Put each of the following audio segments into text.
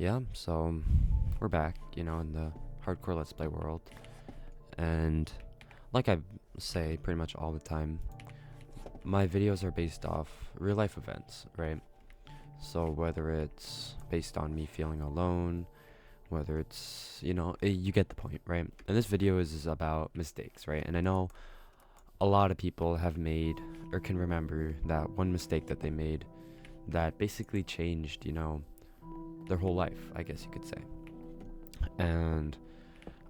Yeah, so we're back, in the hardcore Let's Play world. And like I say pretty much all the time, my videos are based off real life events, right? So whether it's based on me feeling alone, whether it's, you get the point, right? And this video is about mistakes, right? And I know a lot of people have made or can remember that one mistake that they made that basically changed, their whole life, I guess you could say. And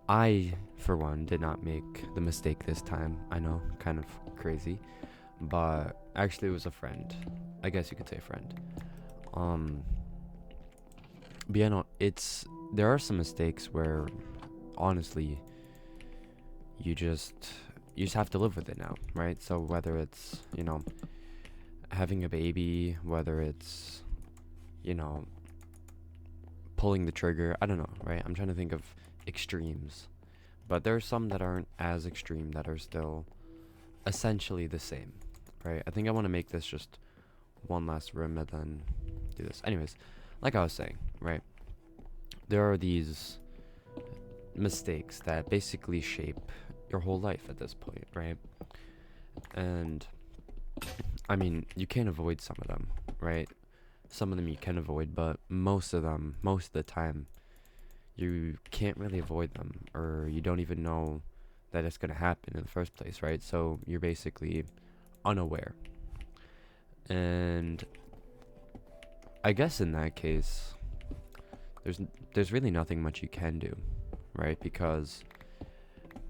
I, for one, did not make the mistake this time. I know, kind of crazy, but actually it was a friend. I guess you could say friend. Um, but yeah, no, there are some mistakes where, honestly, you just you just have to live with it now, right? So whether it's having a baby, whether it's you know pulling the trigger, I don't know, right? I'm trying to think of extremes, but there are some that aren't as extreme that are still essentially the same, right? I think I want to make this just one last room and then do this. Anyways, like I was saying, right? There are these mistakes that basically shape your whole life at this point, right? And I mean, you can't avoid some of them, right? Some of them you can avoid, but most of them, most of the time, you can't really avoid them, or you don't even know that it's going to happen in the first place, right? So you're basically unaware. And I guess in that case, there's really nothing much you can do, right? Because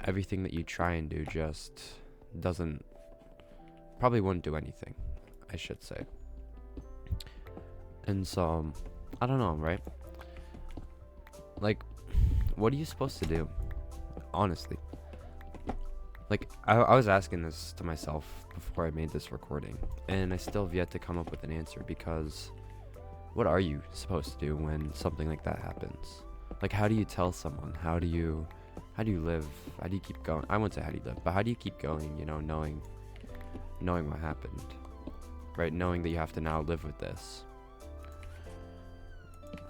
everything that you try and do just doesn't probably wouldn't do anything, I should say. And so I don't know, right? Like, what are you supposed to do? Honestly. Like, I was asking this to myself before I made this recording, and I still have yet to come up with an answer, because what are you supposed to do when something like that happens? Like, how do you tell someone? How do you live? How do you keep going? I won't say how do you live, but how do you keep going, knowing what happened, right? Knowing that you have to now live with this.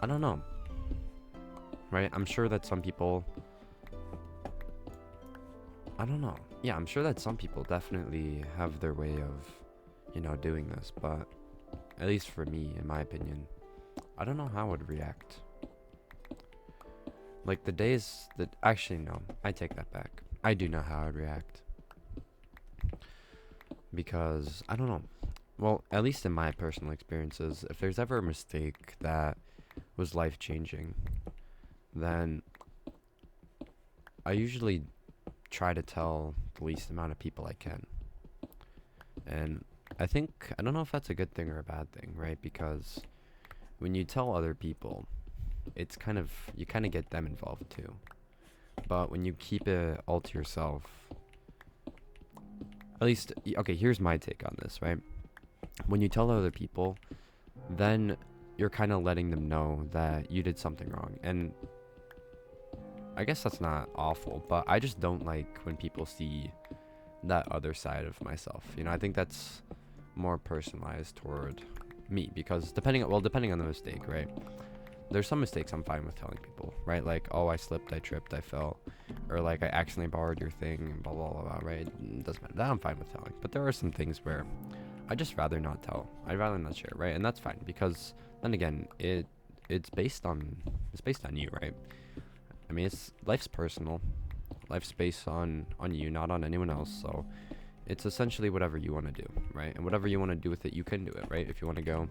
I don't know, right? I'm sure that some people, I don't know. Yeah, I'm sure that some people definitely have their way of, doing this, but at least for me, in my opinion, I don't know how I would react. Like, the days that, actually, no, I take that back. I do know how I'd react. Because, I don't know. Well, at least in my personal experiences, if there's ever a mistake that was life changing, then I usually try to tell the least amount of people I can. And I don't know if that's a good thing or a bad thing, right? Because when you tell other people, you kind of get them involved too. But when you keep it all to yourself, at least, okay, here's my take on this, right? When you tell other people, then you're kind of letting them know that you did something wrong. And I guess that's not awful, but I just don't like when people see that other side of myself. I think that's more personalized toward me, because depending on the mistake, right? There's some mistakes I'm fine with telling people, right? Like, oh, I slipped, I tripped, I fell, or like I accidentally borrowed your thing, and blah blah blah, blah, right? It doesn't matter. That I'm fine with telling. But there are some things where I just rather not tell. I'd rather not share, right? And that's fine, because then again, it's based on you, right? I mean, life's personal. Life's based on you, not on anyone else. So it's essentially whatever you want to do, right? And whatever you want to do with it, you can do it, right? If you want to go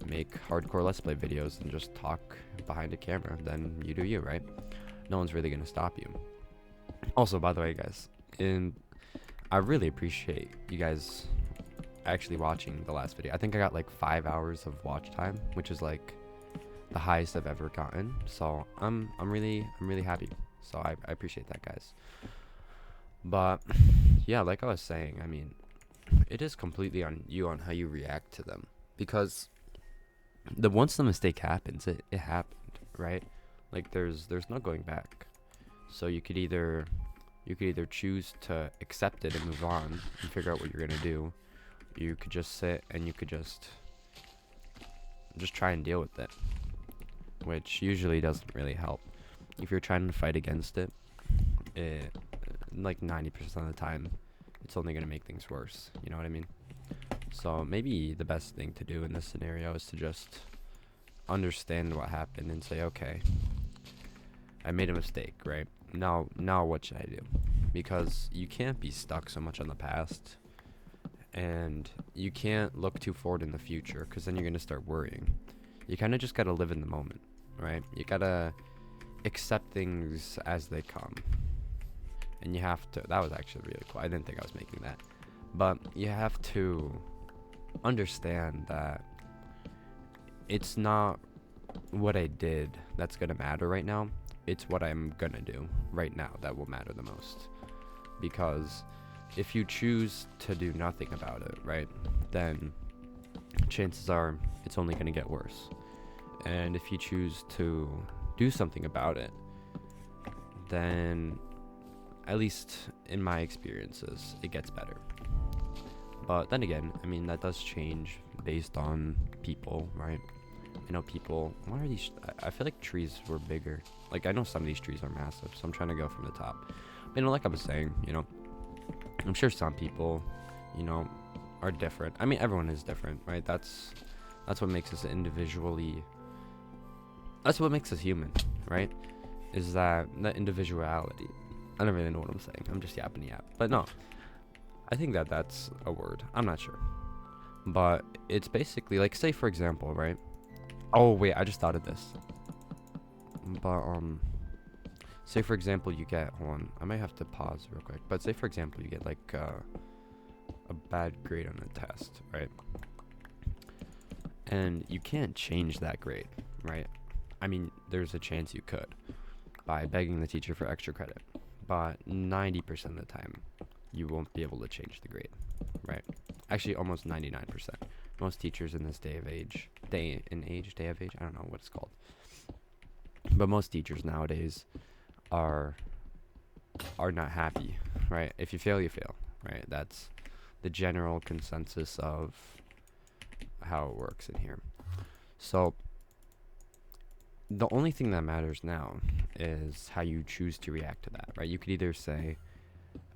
make hardcore Let's Play videos and just talk behind a camera, then you do you, right? No one's really going to stop you. Also, by the way, guys, I really appreciate you guys actually watching the last video. I think I got like 5 hours of watch time, which is like the highest I've ever gotten. So I'm really happy. So I appreciate that, guys. But yeah, like I was saying, I mean, it is completely on you on how you react to them, because once the mistake happens, it happened, right? Like, there's no going back. So you could either choose to accept it and move on and figure out what you're gonna do. You could just sit and you could just try and deal with it. which usually doesn't really help. If you're trying to fight against it, it like 90% of the time, it's only going to make things worse. You know what I mean? So maybe the best thing to do in this scenario is to just understand what happened and say, okay, I made a mistake, right? Now what should I do? Because you can't be stuck so much on the past, and you can't look too forward in the future, because then you're going to start worrying. You kind of just got to live in the moment, right? You got to accept things as they come. And you have to, that was actually really cool. I didn't think I was making that. But you have to understand that it's not what I did that's going to matter right now. It's what I'm going to do right now that will matter the most. Because if you choose to do nothing about it, right, then chances are it's only going to get worse. And if you choose to do something about it, then, at least in my experiences, it gets better. But then again, I mean, that does change based on people, right? You know, people, what are these? I feel like trees were bigger. Like, I know some of these trees are massive, so I'm trying to go from the top. But, you know, like I was saying, you know, I'm sure some people, you know, are different. I mean, everyone is different, right? That's what makes us individually, that's what makes us human, right? Is that individuality. I don't really know what I'm saying. I'm just yapping. But no, I think that's a word. I'm not sure. But it's basically like, say for example, right? Oh wait, I just thought of this. But say for example you get, hold on, I might have to pause real quick. But say for example you get like a bad grade on a test, right? And you can't change that grade, right? I mean, there's a chance you could by begging the teacher for extra credit. But 90% of the time, you won't be able to change the grade, right? Actually, almost 99%. Most teachers in this day of age, day of age, I don't know what it's called. But most teachers nowadays are not happy, right? If you fail, you fail, right? That's the general consensus of how it works in here. So the only thing that matters now is how you choose to react to that, right? You could either say,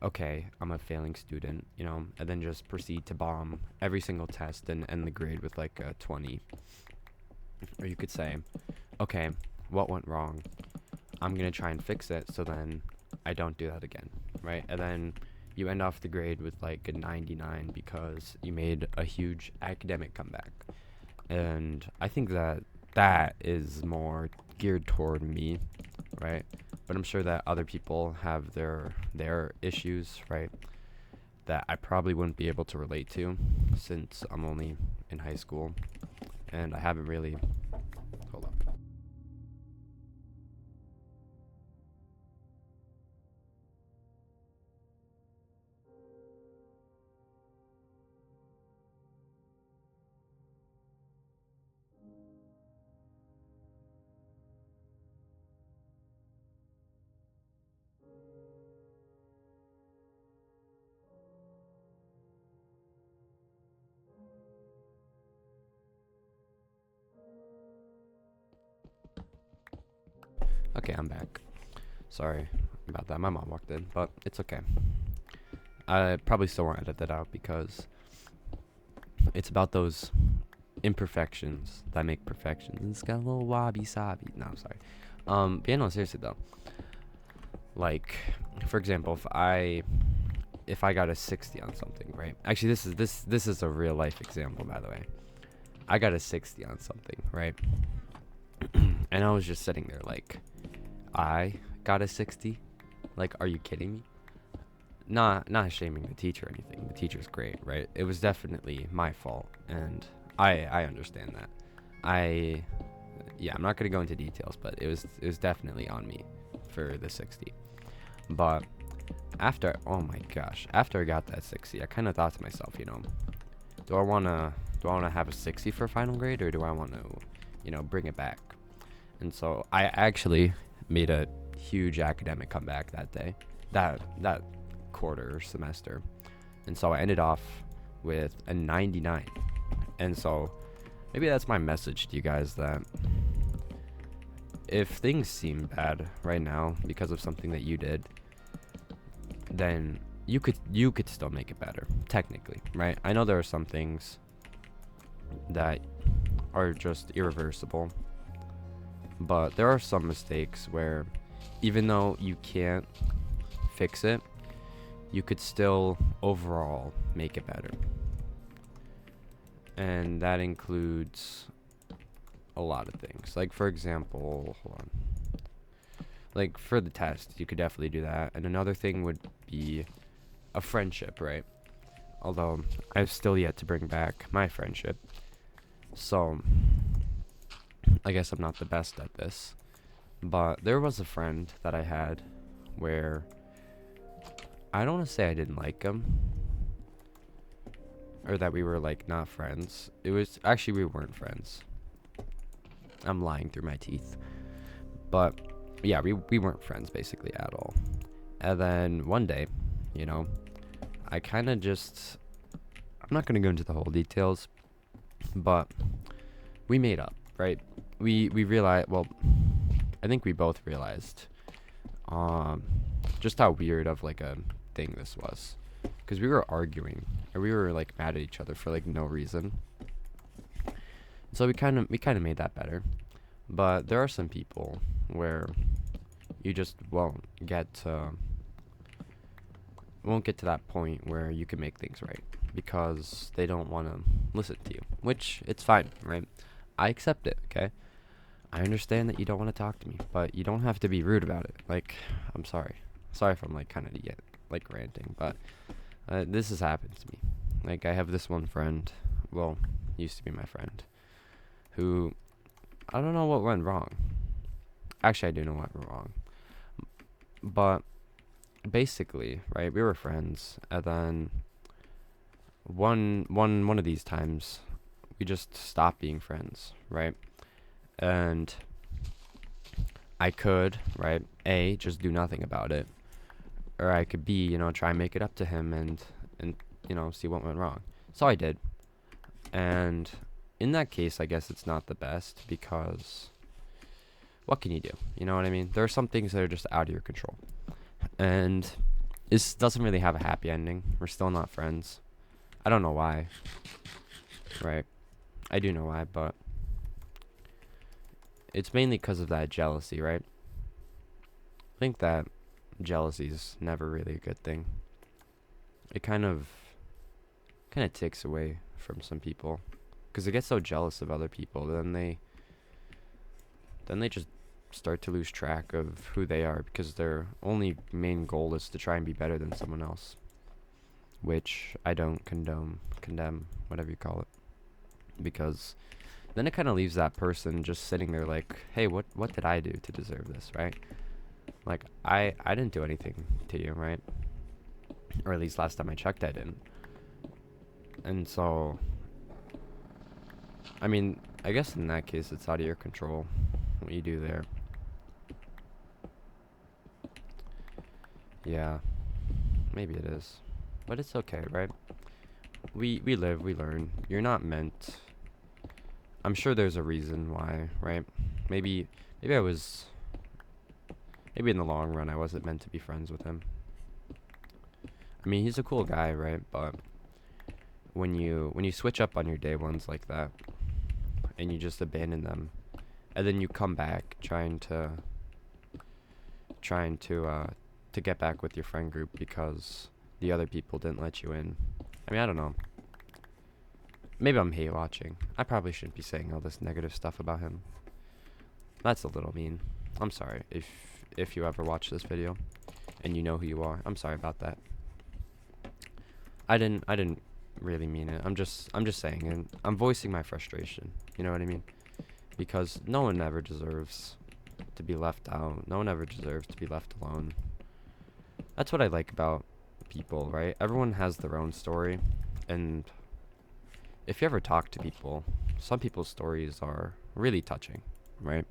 okay, I'm a failing student, you know, and then just proceed to bomb every single test and end the grade with like a 20. Or you could say, okay, what went wrong? I'm going to try and fix it so then I don't do that again, right? And then you end off the grade with like a 99 because you made a huge academic comeback. And I think that is more geared toward me, right? But I'm sure that other people have their issues, right? That I probably wouldn't be able to relate to since I'm only in high school and I haven't really, hold up. Okay, I'm back. Sorry about that. My mom walked in, but it's okay. I probably still won't edit that out because it's about those imperfections that make perfection. It's got a little wabi-sabi. No, I'm sorry. But yeah, no, seriously though. Like, for example, if I got a 60 on something, right? Actually, this is a real life example, by the way. I got a 60 on something, right? And I was just sitting there like, I got a 60? Like, are you kidding me? Not shaming the teacher or anything. The teacher's great, right? It was definitely my fault, and I understand that. I'm not gonna go into details, but it was definitely on me for the 60. But after I got that 60, I kind of thought to myself, you know, do I wanna have a 60 for final grade, or do I want to, you know, bring it back? And so I actually made a huge academic comeback that day, that quarter or semester. And so I ended off with a 99. And so maybe that's my message to you guys, that if things seem bad right now because of something that you did, then you could still make it better, technically, right? I know there are some things that are just irreversible, but there are some mistakes where even though you can't fix it, you could still overall make it better. And that includes a lot of things. Like, for example, hold on. Like, for the test, you could definitely do that. And another thing would be a friendship, right? Although, I've still yet to bring back my friendship. So, I guess I'm not the best at this. But there was a friend that I had where I don't want to say I didn't like him, or that we were, like, not friends. It was, actually, we weren't friends. I'm lying through my teeth. But, yeah, we weren't friends, basically, at all. And then, one day, you know, I kind of just, I'm not going to go into the whole details, but we made up, right? We realized, well, I think we both realized, just how weird of, like, a thing this was. Because we were arguing, or we were, like, mad at each other for, like, no reason. So we kind of made that better. But there are some people where you just won't get to that point where you can make things right, because they don't want to listen to you, which it's fine, right? I accept it, okay? I understand that you don't want to talk to me, but you don't have to be rude about it. Like, I'm sorry if I'm, like, kind of like ranting, but this has happened to me. Like, I have this one friend, well, used to be my friend, who, I don't know what went wrong. Actually, I do know what went wrong. But basically, right, we were friends, and then one of these times, we just stopped being friends, right? And I could, right, A, just do nothing about it, or I could B, you know, try and make it up to him and you know, see what went wrong. So I did. And in that case, I guess it's not the best, because what can you do? You know what I mean? There are some things that are just out of your control. And this doesn't really have a happy ending. We're still not friends. I don't know why. Right? I do know why, but it's mainly because of that jealousy, right? I think that jealousy is never really a good thing. It kind of takes away from some people, because they get so jealous of other people, then they just start to lose track of who they are, because their only main goal is to try and be better than someone else, which I don't condemn, whatever you call it, because then it kind of leaves that person just sitting there like, hey, what did I do to deserve this, right? Like, I didn't do anything to you, right? Or at least last time I checked, I didn't. And so, I mean, I guess in that case, it's out of your control what you do there. Yeah, maybe it is, but it's okay, right? We live, we learn. You're not meant. I'm sure there's a reason why, right? Maybe I was. Maybe in the long run, I wasn't meant to be friends with him. I mean, he's a cool guy, right? But when you switch up on your day ones like that, and you just abandon them, and then you come back trying to get back with your friend group because the other people didn't let you in. I mean, I don't know. Maybe I'm hate watching. I probably shouldn't be saying all this negative stuff about him. That's a little mean. I'm sorry if you ever watch this video and you know who you are. I'm sorry about that. I didn't really mean it. I'm just saying, and I'm voicing my frustration. You know what I mean? Because no one ever deserves to be left out. No one ever deserves to be left alone. That's what I like about people, right? Everyone has their own story, and if you ever talk to people, some people's stories are really touching, right?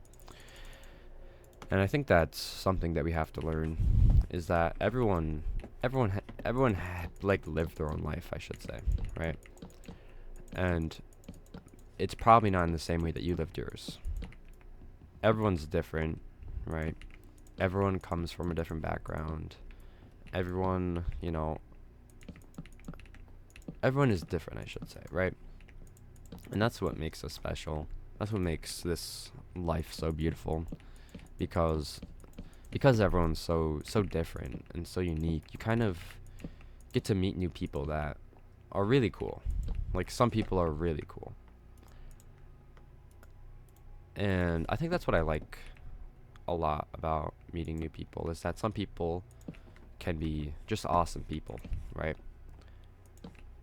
And I think that's something that we have to learn, is that everyone like lived their own life, I should say, right? And it's probably not in the same way that you lived yours. everyone's different, right? Everyone comes from a different background. Everyone, everyone is different, I should say, right? And that's what makes us special. That's what makes this life so beautiful, because everyone's so different and so unique. You kind of get to meet new people that are really cool. Like, some people are really cool. And I think that's what I like a lot about meeting new people, is that some people can be just awesome people, right?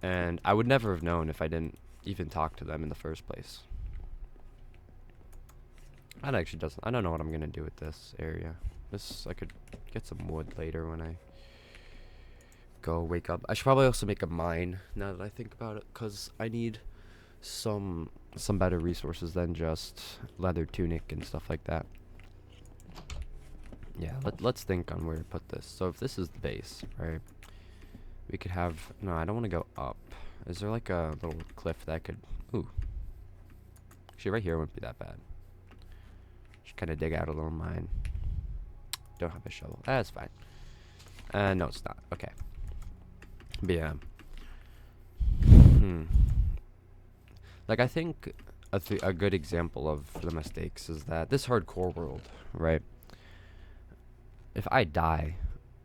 And I would never have known if I didn't even talk to them in the first place. That actually doesn't. I don't know what I'm gonna do with this area. I could get some wood later when I go wake up. I should probably also make a mine now that I think about it, cause I need some better resources than just leather tunic and stuff like that. Yeah, let's think on where to put this. So if this is the base, right? We could have, no, I don't want to go up. Is there like a little cliff that could, ooh. Actually, right here wouldn't be that bad. Just kind of dig out a little mine. Don't have a shovel. That's fine. No, it's not. Okay. But yeah. Like, I think a good example of the mistakes is that this hardcore world, right? If I die,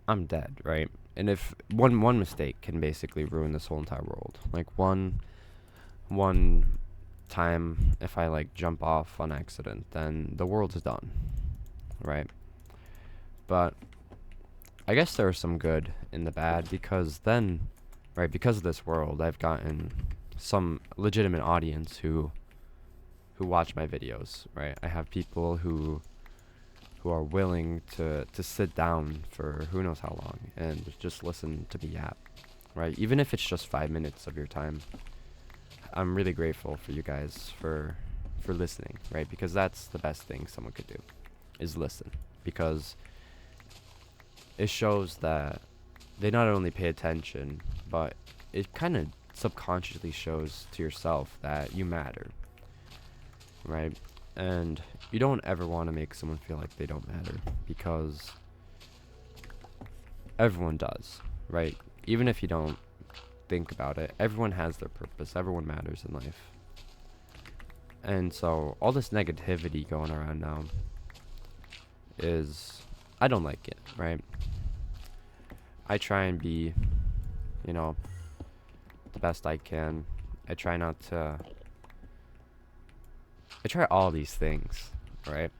I'm dead, right? And if one mistake can basically ruin this whole entire world. Like, one time, if I like jump off on accident, then the world's done, right? But I guess there's some good in the bad, because then, right, because of this world, I've gotten some legitimate audience who watch my videos, right? I have people who are willing to sit down for who knows how long and just listen to me yap, right? Even if it's just 5 minutes of your time. I'm really grateful for you guys for listening, right? Because that's the best thing someone could do, is listen. Because it shows that they not only pay attention, but it kind of subconsciously shows to yourself that you matter, right? And you don't ever want to make someone feel like they don't matter, because everyone does, right? Even if you don't think about it, everyone has their purpose. Everyone matters in life. And so all this negativity going around now I don't like it, right? I try and be, the best I can. I try all these things, right?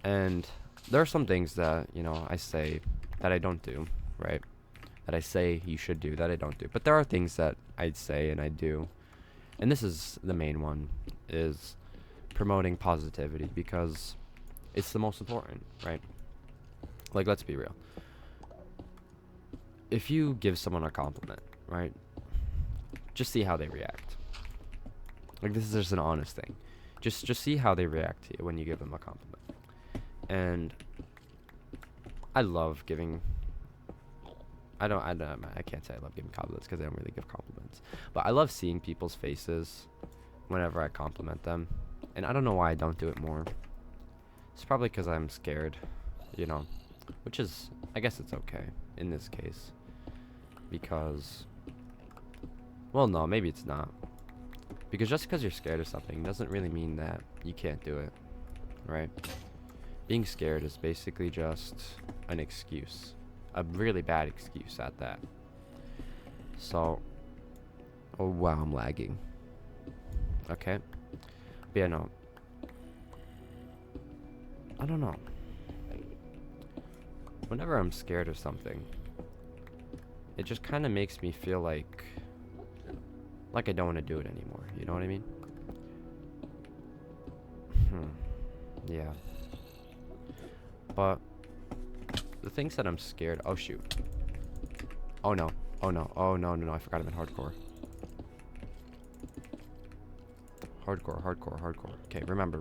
And there are some things that, I say that I don't do, right? That I say you should do that I don't do. But there are things that I'd say and I do. And this is the main one, is promoting positivity, because it's the most important, right? Like, let's be real. If you give someone a compliment, right? Just see how they react. Like, this is just an honest thing. Just see how they react to you when you give them a compliment. And I love giving. I can't say I love giving compliments, because I don't really give compliments. But I love seeing people's faces whenever I compliment them. And I don't know why I don't do it more. It's probably because I'm scared, which is, I guess it's okay in this case. Because, well, no, maybe it's not. Because just because you're scared of something doesn't really mean that you can't do it, right? Being scared is basically just an excuse. A really bad excuse at that. So, oh wow, I'm lagging. Okay. But yeah, no. I don't know. Whenever I'm scared of something, it just kind of makes me feel like I don't want to do it anymore. You know what I mean? Yeah. But the things that I'm scared. Oh shoot. Oh no. Oh no. Oh no. I forgot I'm in hardcore. Hardcore. Okay, remember.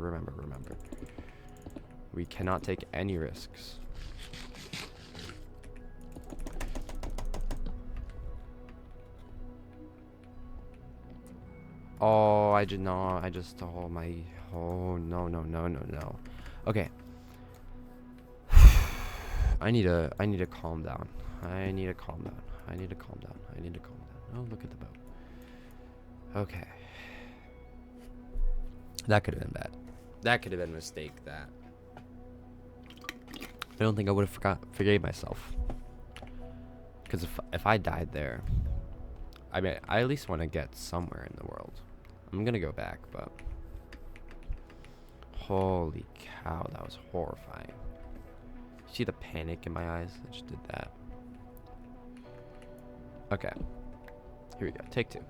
We cannot take any risks. Oh, I did not. I just. Oh my. Oh no no no no no. Okay. I need to calm down. I need to calm down. I need to calm down. I need to calm down. Oh, look at the boat. Okay. That could have been bad. That could have been a mistake that I don't think I would have forgave myself. Because if I died there, I mean, I at least want to get somewhere in the world. I'm gonna go back, but holy cow, that was horrifying. See the panic in my eyes? I just did that. Okay. Here we go. Take two.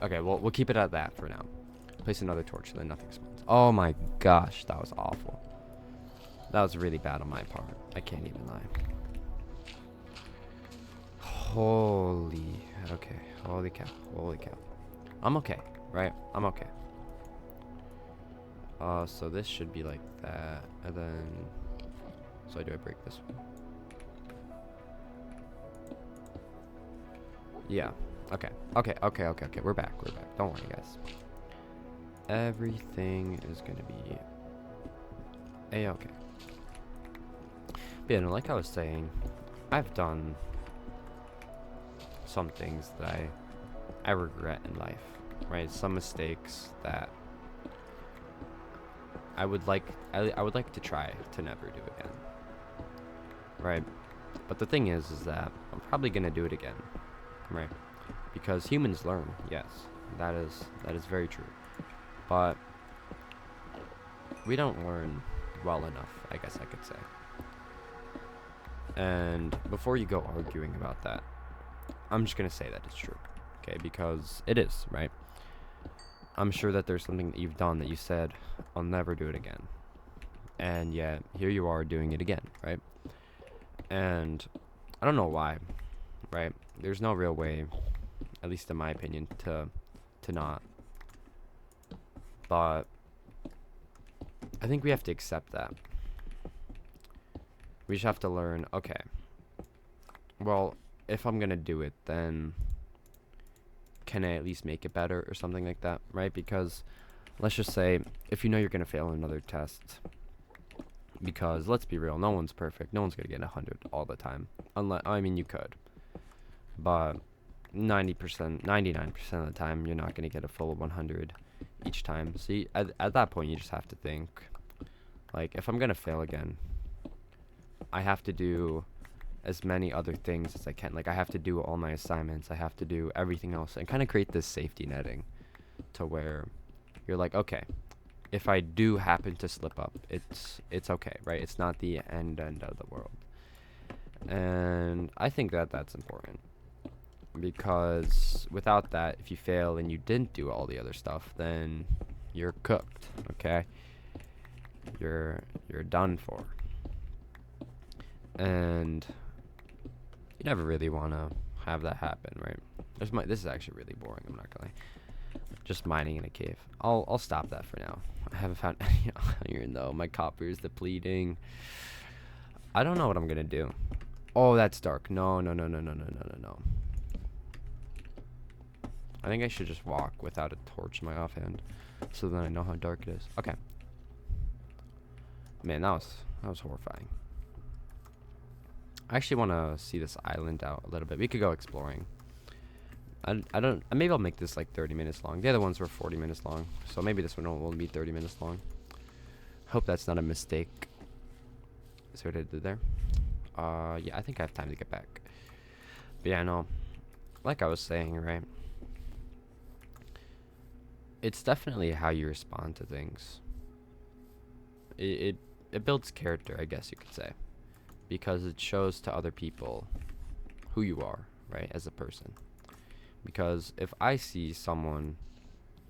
Okay, well, we'll keep it at that for now. Place another torch so that nothing spawns. Oh my gosh, that was awful. That was really bad on my part. I can't even lie. Holy, okay. Holy cow. Holy cow. I'm okay, right? I'm okay. So this should be like that, and then, so do I break this one? Yeah. Okay. Okay. Okay. Okay. Okay. We're back. We're back. Don't worry, guys. Everything is gonna be a-okay. But yeah, no, like I was saying, I've done some things that I regret in life, right? Some mistakes that I would like to try to never do again, right? But the thing is that I'm probably gonna do it again, right? Because humans learn, yes, that is very true, but we don't learn well enough, I guess I could say. And before you go arguing about that, I'm just gonna say that it's true, okay? Because it is, right? I'm sure that there's something that you've done that you said, I'll never do it again. And yet, here you are doing it again, right? And I don't know why, right? There's no real way, at least in my opinion, to not. But I think we have to accept that. We just have to learn, okay, well, if I'm gonna do it, then can I at least make it better or something like that, right? Because let's just say if you know you're gonna fail another test, because let's be real, no one's perfect, no one's gonna get 100 all the time, unless, I mean, you could, but 90%, 99% of the time you're not gonna get a full 100 each time. So at that point you just have to think, like, if I'm gonna fail again, I have to do as many other things as I can. Like, I have to do all my assignments, I have to do everything else, and kind of create this safety netting to where you're like, okay, if I do happen to slip up, it's okay, right? It's not the end of the world. And I think that that's important, because without that, if you fail and you didn't do all the other stuff, then you're cooked, okay? You're done for. And you never really want to have that happen, right? This is actually really boring, I'm not gonna lie. Just mining in a cave. I'll stop that for now. I haven't found any iron though. My copper is depleting. I don't know what I'm gonna do. Oh, that's dark. No. I think I should just walk without a torch in my offhand, so then I know how dark it is. Okay. Man, that was horrifying. I actually want to see this island out a little bit. We could go exploring. I don't. Maybe I'll make this like 30 minutes long. The other ones were 40 minutes long, so maybe this one will only be 30 minutes long. Hope that's not a mistake. See what I did there? Yeah, I think I have time to get back. But yeah, no. Like I was saying, right? It's definitely how you respond to things. It builds character, I guess you could say, because it shows to other people who you are, right, as a person. Because if I see someone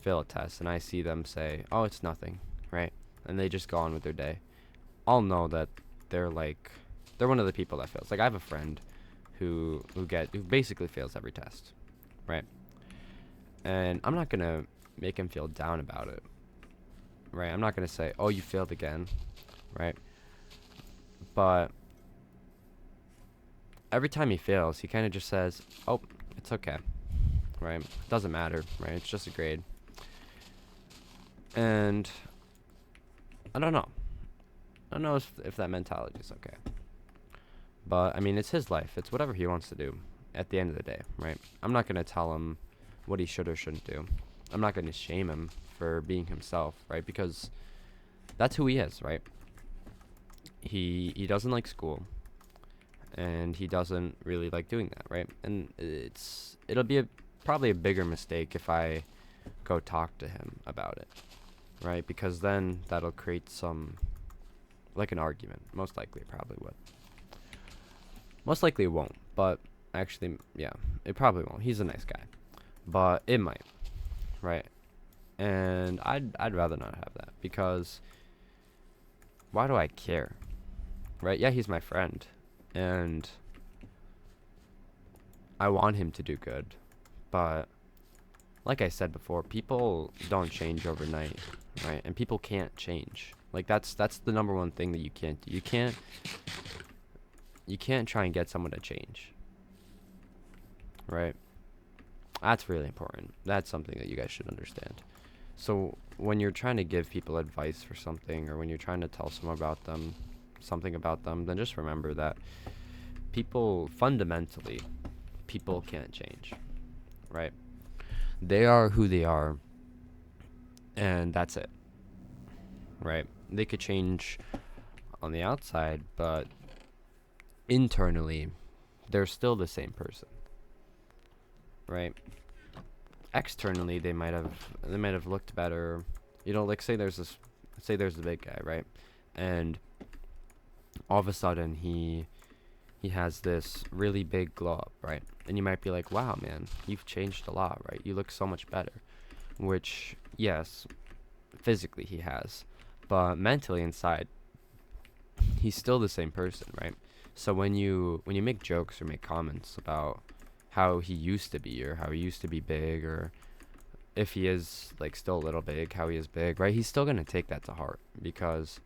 fail a test and I see them say, oh, it's nothing, right, and they just go on with their day, I'll know that they're one of the people that fails. Like, I have a friend who basically fails every test, right? And I'm not gonna make him feel down about it, right? I'm not gonna say, oh, you failed again, right? But every time he fails, he kind of just says, oh, it's okay, right? Doesn't matter, right? It's just a grade. And I don't know. I don't know if that mentality is okay. But, I mean, it's his life. It's whatever he wants to do at the end of the day, right? I'm not going to tell him what he should or shouldn't do. I'm not going to shame him for being himself, right? Because that's who he is, right? He doesn't like school, and he doesn't really like doing that, right? And it'll be probably a bigger mistake if I go talk to him about it, right? Because then that'll create like an argument. Most likely it probably would. Most likely it won't, but actually, yeah, it probably won't. He's a nice guy, but it might, right? And I'd rather not have that, because why do I care, right? Yeah, he's my friend, and I want him to do good, but like I said before, people don't change overnight, right? And people can't change. Like that's the number one thing that you can't do. You can't try and get someone to change, right? That's really important. That's something that you guys should understand. So when you're trying to give people advice for something, or when you're trying to tell someone about them, something about them, then just remember that fundamentally, people can't change, right? They are who they are, and that's it, right? They could change on the outside, but internally, they're still the same person, right? Externally, they might have looked better, like say there's a big guy, right? And all of a sudden he has this really big glow up, right? And you might be like, wow, man, you've changed a lot, right? You look so much better. Which, yes, physically he has, but mentally inside, he's still the same person, right? So when you make jokes or make comments about how he used to be, or how he used to be big, or if he is like still a little big, how he is big, right? He's still gonna take that to heart, because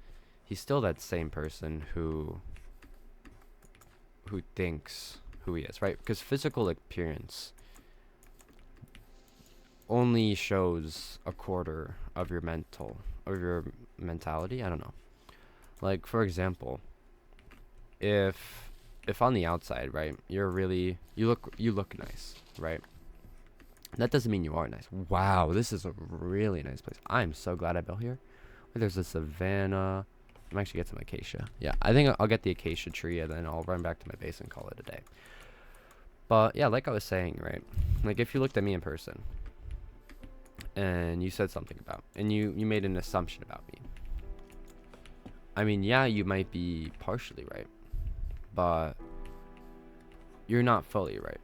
he's still that same person who thinks who he is, right? Because physical appearance only shows a quarter of your mentality. I don't know. Like, for example, if on the outside, right, you look nice, right? That doesn't mean you are nice. Wow, this is a really nice place. I'm so glad I built here. There's a savanna. I'm actually get some acacia. Yeah, I think I'll get the acacia tree, and then I'll run back to my base and call it a day. But yeah, like I was saying, right? Like, if you looked at me in person and you said something about, and you made an assumption about me, I mean, yeah, you might be partially right, but you're not fully right,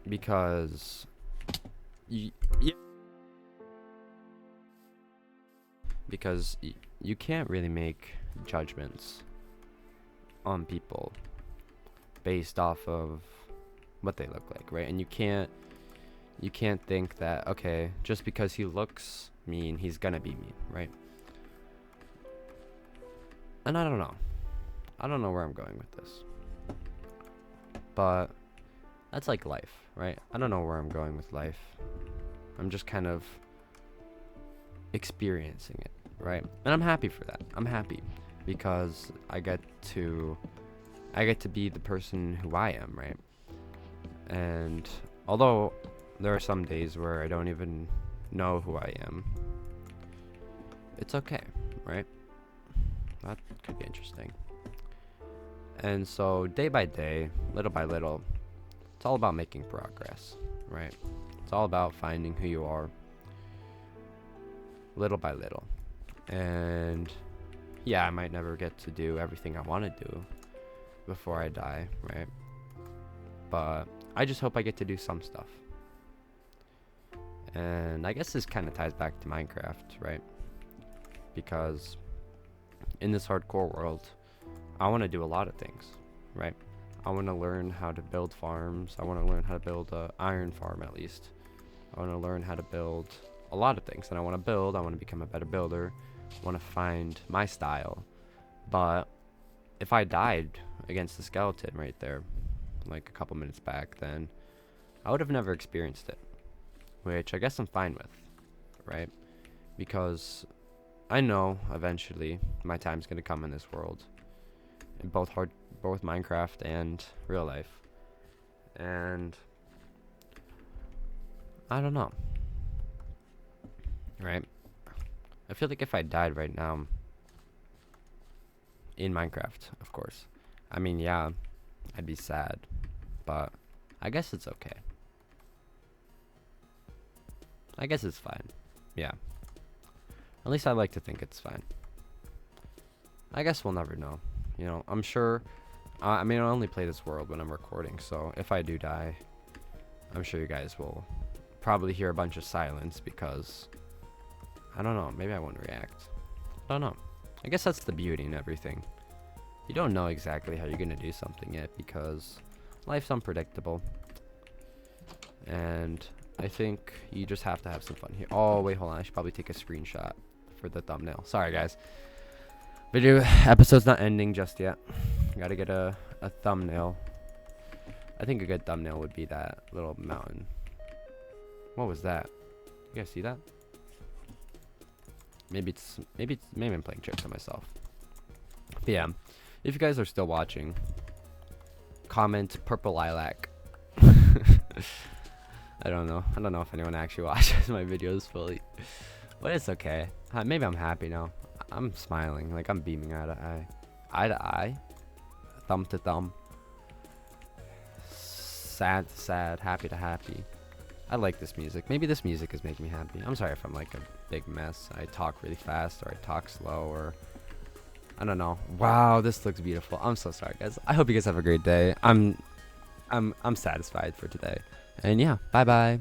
because you can't really make judgments on people based off of what they look like, right? And you can't think that, okay, just because he looks mean, he's gonna be mean, right? And I don't know where I'm going with this, but that's like life, right? I don't know where I'm going with life. I'm just kind of experiencing it, right? And I'm happy for that. I'm happy because I get to be the person who I am, right? And although there are some days where I don't even know who I am, it's okay, right? That could be interesting. And so day by day, little by little, it's all about making progress, right? It's all about finding who you are little by little. And yeah, I might never get to do everything I want to do before I die, right? But I just hope I get to do some stuff. And I guess this kind of ties back to Minecraft, right? Because in this hardcore world, I want to do a lot of things, right? I want to learn how to build farms. I want to learn how to build a iron farm, at least. I want to learn how to build a lot of things that I want to build. I want to become a better builder. I want to find my style. But if I died against the skeleton right there, like a couple minutes back, then I would have never experienced it, which I guess I'm fine with, right? Because I know eventually my time's gonna come in this world, in both Minecraft and real life, and I don't know, right? I feel like if I died right now in Minecraft, of course, I mean, yeah, I'd be sad, but I guess it's okay. I guess it's fine. Yeah. At least I like to think it's fine. I guess we'll never know. You know, I'm sure. I mean, I only play this world when I'm recording, so if I do die, I'm sure you guys will probably hear a bunch of silence because I don't know. Maybe I won't react. I don't know. I guess that's the beauty in everything. You don't know exactly how you're gonna do something yet because life's unpredictable, and I think you just have to have some fun here. Oh wait, hold on. I should probably take a screenshot for the thumbnail. Sorry guys. Video episode's not ending just yet. Gotta get a thumbnail. I think a good thumbnail would be that little mountain. What was that? You guys see that? Maybe I'm playing tricks on myself. But yeah, if you guys are still watching, comment purple lilac. I don't know if anyone actually watches my videos fully, but it's okay. Maybe I'm happy now. I'm smiling, like I'm beaming eye to eye, thumb to thumb, sad to sad, happy to happy. I like this music. Maybe this music is making me happy. I'm sorry if I'm like a big mess. I talk really fast, or I talk slow, or I don't know. Wow, this looks beautiful. I'm so sorry, guys. I hope you guys have a great day. I'm satisfied for today. And yeah, bye bye.